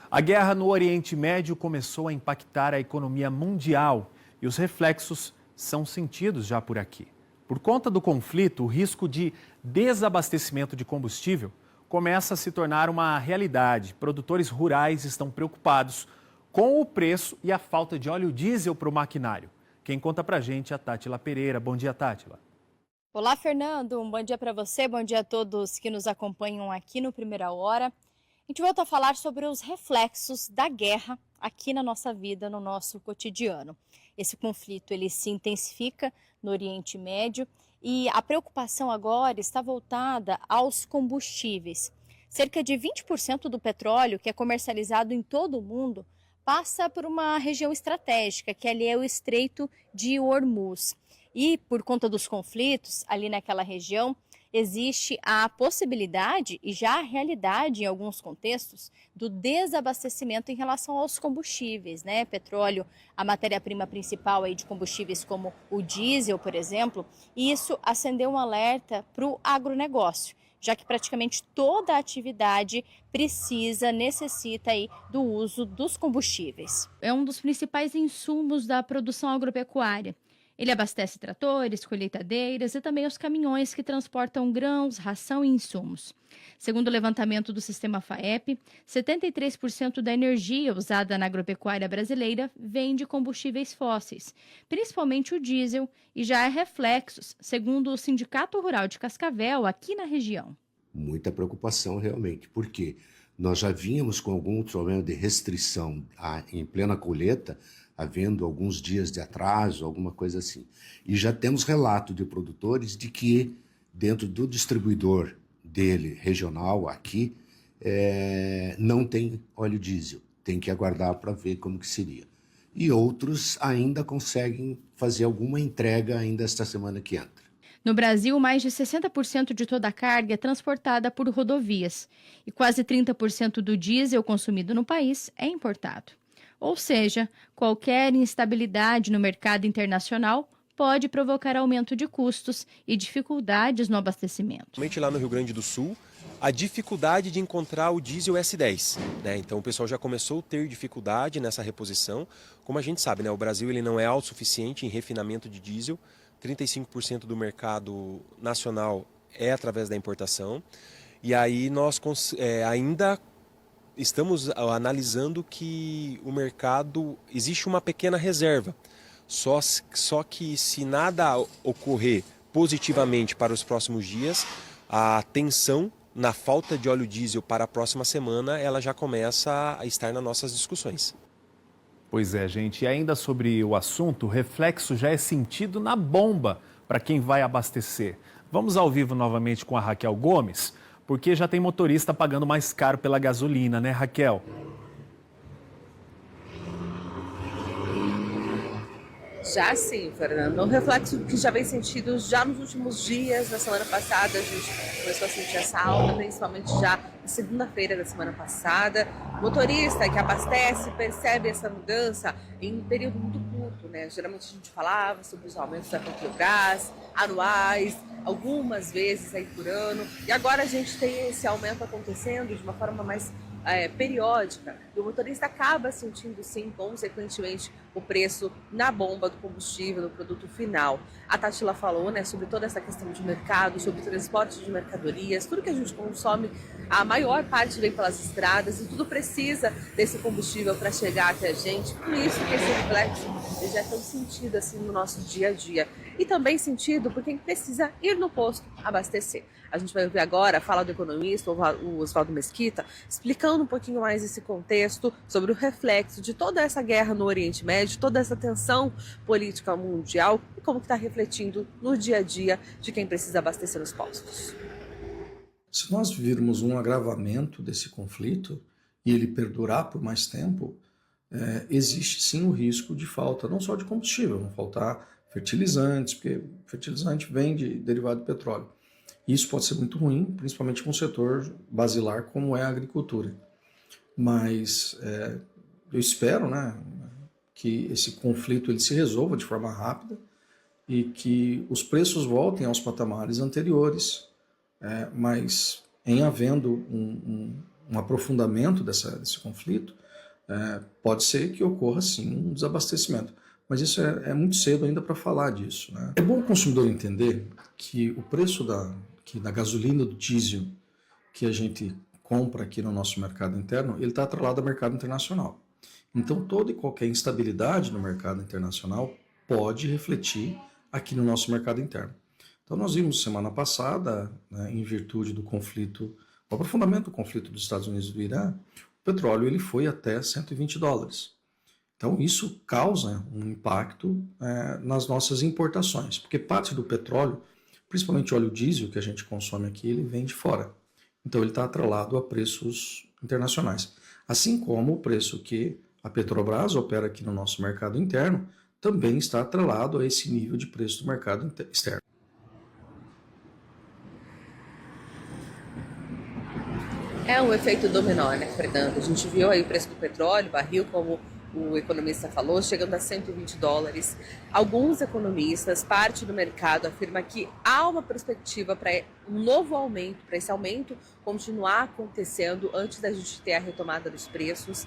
A guerra no Oriente Médio começou a impactar a economia mundial e os reflexos são sentidos já por aqui. Por conta do conflito, o risco de desabastecimento de combustível começa a se tornar uma realidade. Produtores rurais estão preocupados com o preço e a falta de óleo diesel para o maquinário. Quem conta pra gente é a Tátila Pereira. Bom dia, Tátila. Olá, Fernando. Um bom dia para você, bom dia a todos que nos acompanham aqui no Primeira Hora. A gente volta a falar sobre os reflexos da guerra aqui na nossa vida, no nosso cotidiano. Esse conflito ele se intensifica no Oriente Médio e a preocupação agora está voltada aos combustíveis. Cerca de 20% do petróleo que é comercializado em todo o mundo passa por uma região estratégica, que ali é o Estreito de Hormuz. E por conta dos conflitos ali naquela região, existe a possibilidade e já a realidade em alguns contextos do desabastecimento em relação aos combustíveis, né? Petróleo, a matéria-prima principal aí de combustíveis como o diesel, por exemplo, e isso acendeu um alerta para o agronegócio, já que praticamente toda a atividade necessita aí do uso dos combustíveis. É um dos principais insumos da produção agropecuária. Ele abastece tratores, colheitadeiras e também os caminhões que transportam grãos, ração e insumos. Segundo o levantamento do sistema FAEP, 73% da energia usada na agropecuária brasileira vem de combustíveis fósseis, principalmente o diesel, e já há reflexos, segundo o Sindicato Rural de Cascavel, aqui na região. Muita preocupação realmente, porque nós já vínhamos com algum problema de restrição em plena colheita, havendo alguns dias de atraso, alguma coisa assim. E já temos relato de produtores de que dentro do distribuidor dele, regional, aqui, não tem óleo diesel. Tem que aguardar para ver como que seria. E outros ainda conseguem fazer alguma entrega ainda esta semana que entra. No Brasil, mais de 60% de toda a carga é transportada por rodovias e quase 30% do diesel consumido no país é importado. Ou seja, qualquer instabilidade no mercado internacional pode provocar aumento de custos e dificuldades no abastecimento. Principalmente lá no Rio Grande do Sul, a dificuldade de encontrar o diesel S10, né? Então o pessoal já começou a ter dificuldade nessa reposição. Como a gente sabe, né? O Brasil ele não é autossuficiente em refinamento de diesel. 35% do mercado nacional é através da importação. E aí nós ainda estamos analisando que o mercado, existe uma pequena reserva. Só que se nada ocorrer positivamente para os próximos dias, a tensão na falta de óleo diesel para a próxima semana, ela já começa a estar nas nossas discussões. Pois é, gente. E ainda sobre o assunto, o reflexo já é sentido na bomba para quem vai abastecer. Vamos ao vivo novamente com a Raquel Gomes, porque já tem motorista pagando mais caro pela gasolina, né, Raquel? Já sim, Fernando. Um reflexo que já vem sentido já nos últimos dias. Na semana passada a gente começou a sentir essa alta, principalmente já na segunda-feira da semana passada. O motorista que abastece percebe essa mudança em um período muito curto, né? Geralmente a gente falava sobre os aumentos da Petrobras, anuais, algumas vezes aí por ano. E agora a gente tem esse aumento acontecendo de uma forma mais periódica, e o motorista acaba sentindo, sim, consequentemente, o preço na bomba do combustível, no produto final. A Tátila falou, né, sobre toda essa questão de mercado, sobre transporte de mercadorias, tudo que a gente consome, a maior parte vem pelas estradas e tudo precisa desse combustível para chegar até a gente. Por isso que esse reflexo já é tão sentido assim no nosso dia a dia. E também sentido por quem precisa ir no posto abastecer. A gente vai ouvir agora a fala do economista, o Oswaldo Mesquita, explicando um pouquinho mais esse contexto sobre o reflexo de toda essa guerra no Oriente Médio, toda essa tensão política mundial e como que está refletindo no dia a dia de quem precisa abastecer nos postos. Se nós virmos um agravamento desse conflito e ele perdurar por mais tempo, existe sim o risco de falta não só de combustível, vão faltar fertilizantes, porque fertilizante vem de derivado de petróleo. Isso pode ser muito ruim, principalmente com um setor basilar como é a agricultura. Mas eu espero, né, que esse conflito ele se resolva de forma rápida e que os preços voltem aos patamares anteriores, mas em havendo um aprofundamento desse conflito, pode ser que ocorra sim um desabastecimento. Mas isso é muito cedo ainda para falar disso, né? É bom o consumidor entender que o preço da gasolina, do diesel, que a gente compra aqui no nosso mercado interno, ele está atrelado ao mercado internacional. Então, toda e qualquer instabilidade no mercado internacional pode refletir aqui no nosso mercado interno. Então, nós vimos semana passada, né, em virtude do conflito, o aprofundamento do conflito dos Estados Unidos e do Irã, o petróleo ele foi até $120. Então, isso causa um impacto nas nossas importações, porque parte do petróleo, principalmente óleo diesel que a gente consome aqui, ele vem de fora. Então, ele está atrelado a preços internacionais. Assim como o preço que a Petrobras opera aqui no nosso mercado interno também está atrelado a esse nível de preço do mercado externo. É um efeito dominó, né, Fernando? A gente viu aí o preço do petróleo, barril, como o economista falou, chegando a $120. Alguns economistas, parte do mercado, afirma que há uma perspectiva para um novo aumento, para esse aumento continuar acontecendo antes da gente ter a retomada dos preços.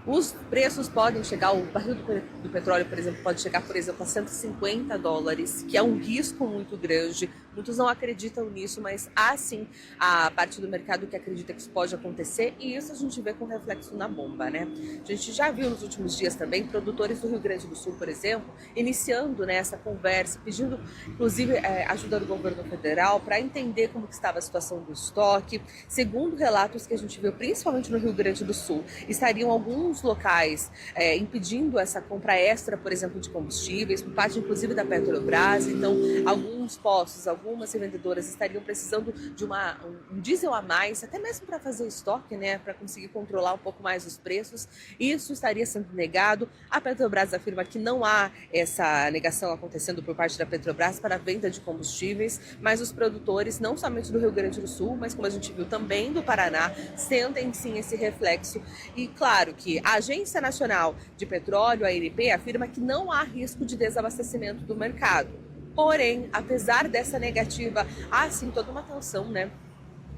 Os preços podem chegar, o barril do petróleo, por exemplo, pode chegar, por exemplo, a $150, que é um risco muito grande. Muitos não acreditam nisso, mas há sim a parte do mercado que acredita que isso pode acontecer, e isso a gente vê com reflexo na bomba, né? A gente já viu nos últimos dias também produtores do Rio Grande do Sul, por exemplo, iniciando, né, essa conversa, pedindo, inclusive, ajuda do governo federal para entender como que estava a situação do estoque. Segundo relatos que a gente viu, principalmente no Rio Grande do Sul, estariam alguns locais impedindo essa compra extra, por exemplo, de combustíveis, por parte inclusive da Petrobras. Então, alguns postos, algumas revendedoras estariam precisando de um diesel a mais, até mesmo para fazer estoque, né, para conseguir controlar um pouco mais os preços. Isso estaria sendo negado. A Petrobras afirma que não há essa negação acontecendo por parte da Petrobras para a venda de combustíveis, mas os produtores, não somente do Rio Grande do Sul, mas como a gente viu também do Paraná, sentem sim esse reflexo. E claro que a Agência Nacional de Petróleo, a ANP, afirma que não há risco de desabastecimento do mercado. Porém, apesar dessa negativa, há sim toda uma tensão, né?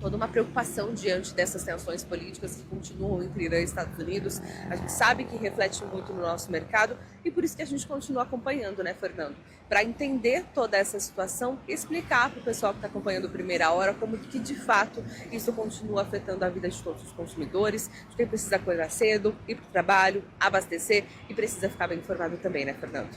Toda uma preocupação diante dessas tensões políticas que continuam entre Irã e Estados Unidos. A gente sabe que reflete muito no nosso mercado e por isso que a gente continua acompanhando, né, Fernando? Para entender toda essa situação e explicar para o pessoal que está acompanhando Primeira Hora como que, de fato, isso continua afetando a vida de todos os consumidores, de quem precisa acordar cedo, ir para o trabalho, abastecer e precisa ficar bem informado também, né, Fernando?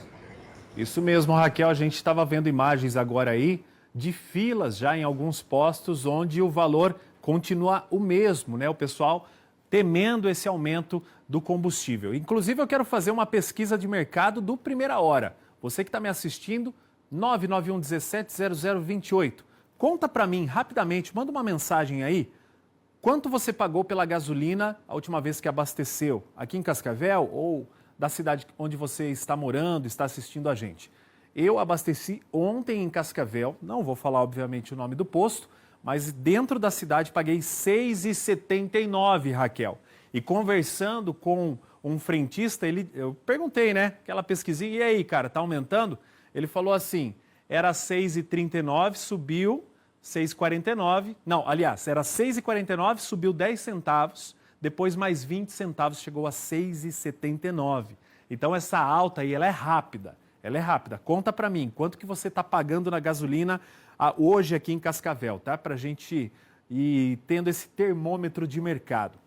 Isso mesmo, Raquel, a gente estava vendo imagens agora aí de filas já em alguns postos onde o valor continua o mesmo, né? O pessoal temendo esse aumento do combustível. Inclusive, eu quero fazer uma pesquisa de mercado do Primeira Hora. Você que está me assistindo, 991 17 0028. Conta para mim rapidamente, manda uma mensagem aí. Quanto você pagou pela gasolina a última vez que abasteceu? Aqui em Cascavel ou da cidade onde você está morando, está assistindo a gente? Eu abasteci ontem em Cascavel, não vou falar obviamente o nome do posto, mas dentro da cidade paguei R$ 6,79, Raquel. E conversando com um frentista, eu perguntei, né, aquela pesquisinha, e aí, cara, tá aumentando? Ele falou assim, era R$ 6,39, subiu R$ 6,49, não, aliás, era R$ 6,49, subiu 10 centavos, depois mais 20 centavos, chegou a R$ 6,79. Então essa alta aí, ela é rápida. Ela é rápida. Conta para mim, quanto que você está pagando na gasolina hoje aqui em Cascavel, tá? Para a gente ir tendo esse termômetro de mercado.